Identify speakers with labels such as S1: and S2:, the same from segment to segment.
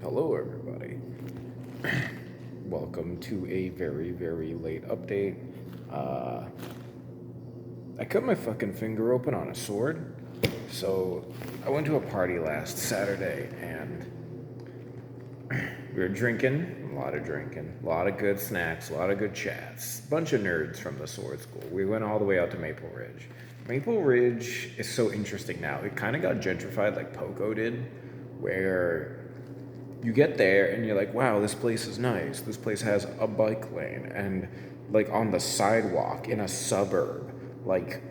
S1: Hello, everybody. Welcome to a very, very late update. Uh, I cut my fucking finger open on a sword. So, I went to a party last Saturday and we were drinking, a lot of good snacks, a lot of good chats. Bunch of nerds from the sword school. We went all the way out to Maple Ridge. Maple Ridge is so interesting now. It kind of got gentrified like Poco did, where you get there and you're like, wow, this place is nice. This place has a bike lane and like on the sidewalk in a suburb. Like,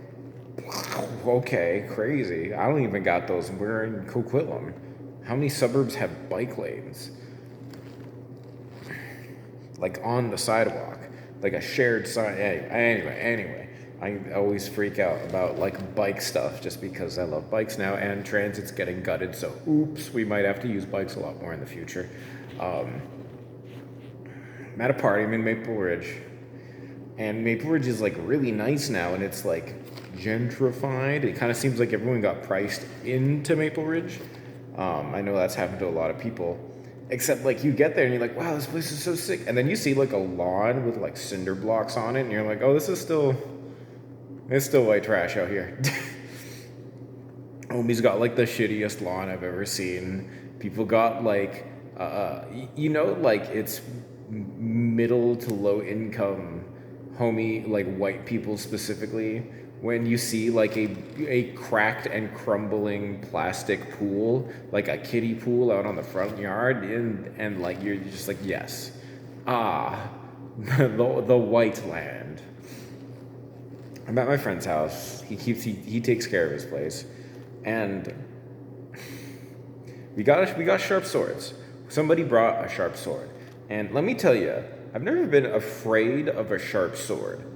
S1: okay, crazy. I don't even got those. We're in Coquitlam. How many suburbs have bike lanes? Like on the sidewalk, like a shared side. Anyway, I always freak out about like bike stuff just because I love bikes now, and transit's getting gutted. So, oops, we might have to use bikes a lot more in the future. I'm at a party. I'm in Maple Ridge, and Maple Ridge is like really nice now, and it's like gentrified. It kind of seems like everyone got priced into Maple Ridge. I know that's happened to a lot of people. Except like you get there and you're like, wow, this place is so sick. And then you see like a lawn with like cinder blocks on it, and you're like, oh, it's still white trash out here. Homie's got like the shittiest lawn I've ever seen. People got like, like it's middle to low income, homie, like white people specifically. When you see like a cracked and crumbling plastic pool, like a kiddie pool out on the front yard, and like you're just like, yes, the white land. I'm at my friend's house. He takes care of his place, and we got sharp swords. Somebody brought a sharp sword, and let me tell you, I've never been afraid of a sharp sword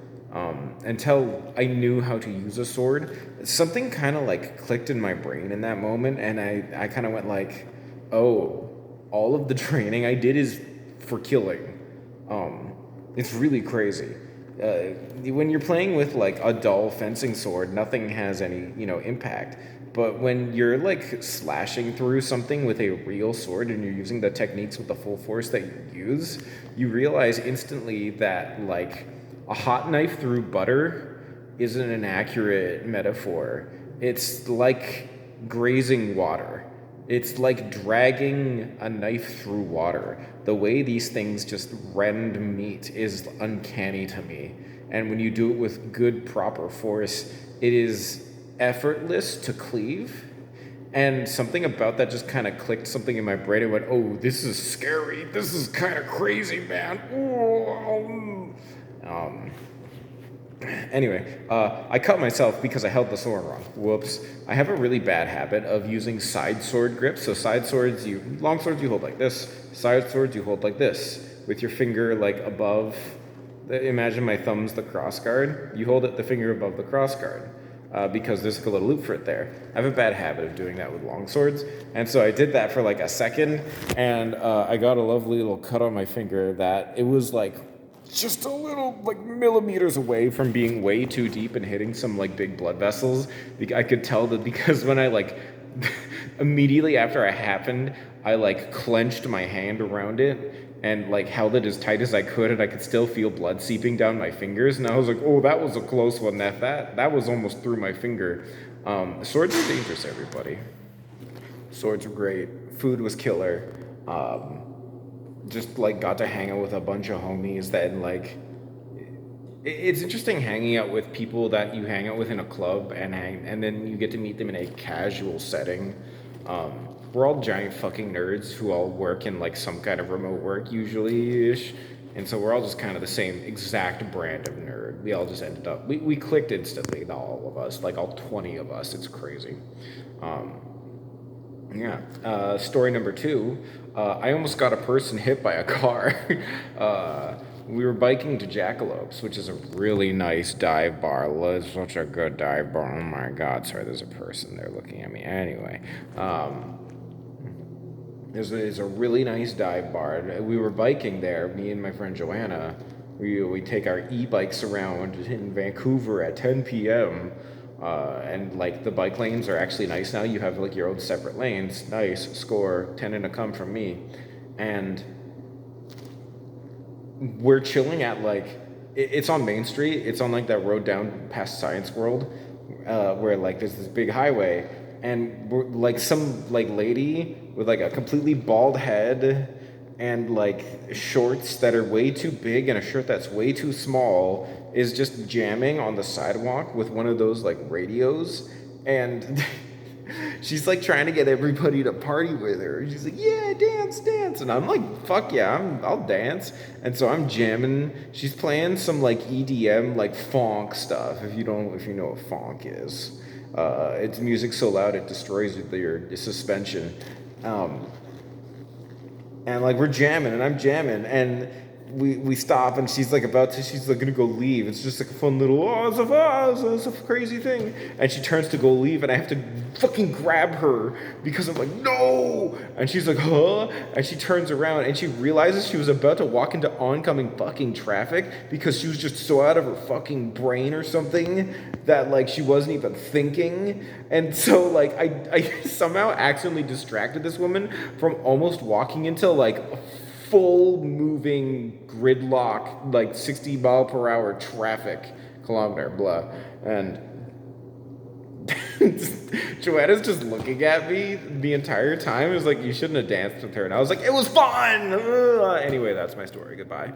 S1: until I knew how to use a sword. Something kind of like clicked in my brain in that moment, and I kind of went like, oh, all of the training I did is for killing. It's really crazy. When you're playing with like a dull fencing sword, nothing has any, impact. But when you're like slashing through something with a real sword and you're using the techniques with the full force that you use, you realize instantly that like a hot knife through butter isn't an accurate metaphor. It's like grazing water. It's like dragging a knife through water. The way these things just rend meat is uncanny to me. And when you do it with good, proper force, it is effortless to cleave. And something about that just kind of clicked something in my brain and went, oh, this is scary. This is kind of crazy, man. Ooh. Anyway, I cut myself because I held the sword wrong. Whoops. I have a really bad habit of using side sword grips. So long swords you hold like this. Side swords you hold like this, with your finger like above. Imagine my thumb's the cross guard. You hold the finger above the cross guard. Because there's like a little loop for it there. I have a bad habit of doing that with long swords, and so I did that for like a second, and I got a lovely little cut on my finger that it was like just a little like millimeters away from being way too deep and hitting some like big blood vessels. I could tell that because when I like immediately after it happened, I like clenched my hand around it and like held it as tight as I could, and I could still feel blood seeping down my fingers. And I was like, "Oh, that was a close one. That was almost through my finger." Swords are dangerous, everybody. Swords were great. Food was killer. Just like got to hang out with a bunch of homies that like. It's interesting hanging out with people that you hang out with in a club and then you get to meet them in a casual setting. We're all giant fucking nerds who all work in like some kind of remote work usually ish, and so we're all just kind of the same exact brand of nerd. We all just ended up we clicked instantly, all of us, like all 20 of us. It's crazy. Story number two. I almost got a person hit by a car. We were biking to Jackalopes, which is a really nice dive bar. It's such a good dive bar. Oh my God. Sorry, there's a person there looking at me. Anyway, it's a really nice dive bar. We were biking there, me and my friend Joanna. We take our e-bikes around in Vancouver at 10 p.m. And like the bike lanes are actually nice now. You have like your own separate lanes. Nice score, 10 and a come from me. And we're chilling at like it's on Main Street. It's on like that road down past Science World, where like there's this big highway, and we're, like some like lady with like a completely bald head and like shorts that are way too big and a shirt that's way too small is just jamming on the sidewalk with one of those like radios, and she's like trying to get everybody to party with her. She's like, "Yeah, dance, dance," and I'm like, "Fuck yeah, I'll dance." And so I'm jamming. She's playing some like EDM, like funk stuff. If you know what funk is, it's music so loud it destroys your suspension. Um, and like we're jamming and I'm jamming and we stop and she's like gonna go leave. It's just like a fun little it's a crazy thing. And she turns to go leave and I have to fucking grab her because I'm like, no. And she's like, huh? And she turns around and she realizes she was about to walk into oncoming fucking traffic because she was just so out of her fucking brain or something that like she wasn't even thinking. And so like I somehow accidentally distracted this woman from almost walking into like full moving gridlock, like 60-mile-per-hour traffic, kilometer, blah. And Joanna's just looking at me the entire time. It was like, you shouldn't have danced with her. And I was like, it was fun. Ugh. Anyway, that's my story. Goodbye.